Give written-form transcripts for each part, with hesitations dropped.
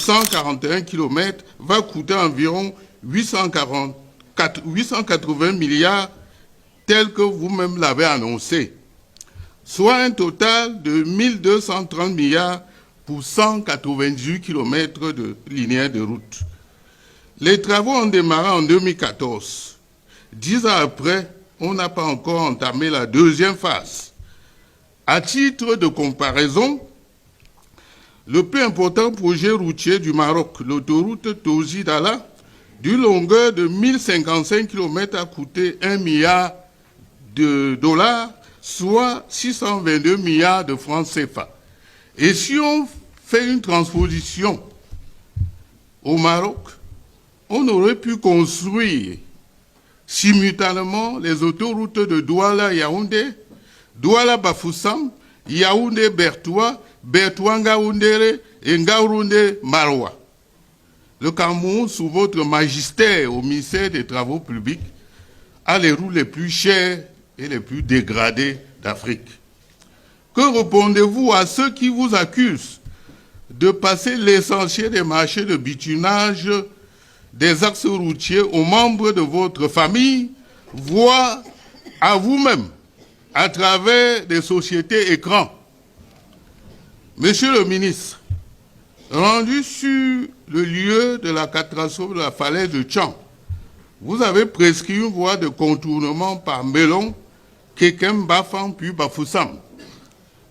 141 km va coûter environ 880 milliards, tel que vous-même l'avez annoncé, soit un total de 1230 milliards pour 198 km de linéaire de route. Les travaux ont démarré en 2014. 10 ans après, on n'a pas encore entamé la deuxième phase. À titre de comparaison, le plus important projet routier du Maroc, l'autoroute Tauzi-Dala, d'une longueur de 1055 km, a coûté 1 milliard de dollars, soit 622 milliards de francs CFA. Et si on fait une transposition au Maroc, on aurait pu construire simultanément les autoroutes de Douala-Yaoundé, Douala-Bafoussam, Yaoundé-Bertoua, Bertoua-Ngaoundéré et Ngaoundé-Maroua. Le Cameroun, sous votre magistère au ministère des Travaux publics, a les routes les plus chères et les plus dégradées d'Afrique. Que répondez-vous à ceux qui vous accusent de passer l'essentiel des marchés de bitumage des axes routiers aux membres de votre famille, voire à vous-même, à travers des sociétés écrans? Monsieur le ministre, rendu sur le lieu de la catastrophe de la falaise de Tchang, vous avez prescrit une voie de contournement par Melon, Kekem, Bafang, puis Bafoussam.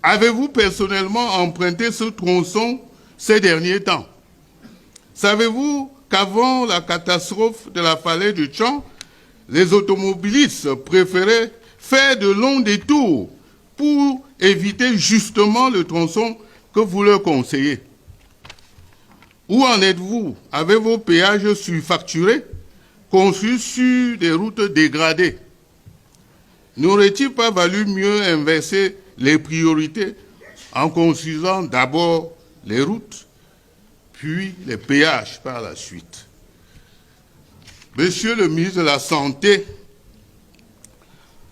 Avez-vous personnellement emprunté ce tronçon ces derniers temps? Savez-vous qu'avant la catastrophe de la falaise de Tchang, les automobilistes préféraient faire de longs détours pour éviter justement le tronçon que vous leur conseillez? Où en êtes-vous avec vos péages surfacturés, construits sur des routes dégradées? N'aurait-il pas valu mieux inverser les priorités en construisant d'abord les routes, puis les péages par la suite? Monsieur le ministre de la Santé,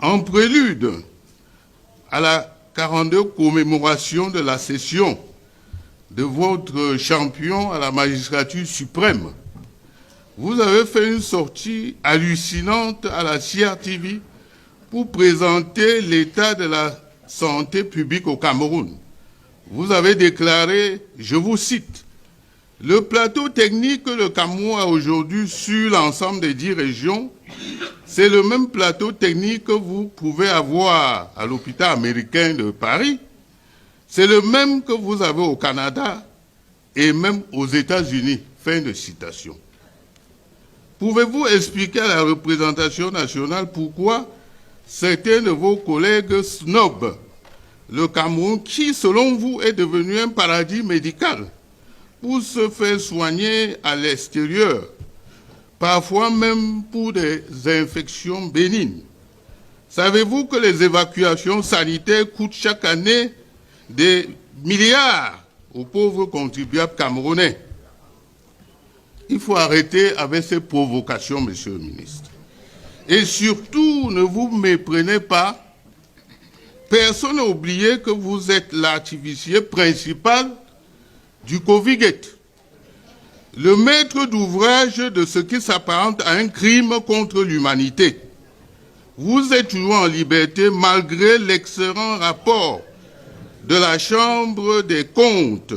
en prélude à la 42e commémoration de la cession de votre champion à la magistrature suprême, vous avez fait une sortie hallucinante à la CRTV pour présenter l'état de la santé publique au Cameroun. Vous avez déclaré, je vous cite, « Le plateau technique que le Cameroun a aujourd'hui sur l'ensemble des 10 régions, c'est le même plateau technique que vous pouvez avoir à l'hôpital américain de Paris. C'est le même que vous avez au Canada et même aux États-Unis. » Fin de citation. Pouvez-vous expliquer à la représentation nationale pourquoi certains de vos collègues snobent le Cameroun qui, selon vous, est devenu un paradis médical pour se faire soigner à l'extérieur, parfois même pour des infections bénignes? Savez-vous que les évacuations sanitaires coûtent chaque année des milliards aux pauvres contribuables camerounais? Il faut arrêter avec ces provocations, monsieur le ministre. Et surtout, ne vous méprenez pas. Personne n'a oublié que vous êtes l'artificier principal du Covid-Gate, le maître d'ouvrage de ce qui s'apparente à un crime contre l'humanité. Vous êtes toujours en liberté malgré l'excellent rapport de la Chambre des comptes.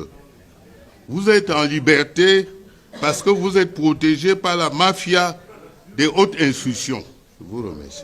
Vous êtes en liberté parce que vous êtes protégé par la mafia des hautes institutions. Je vous remercie.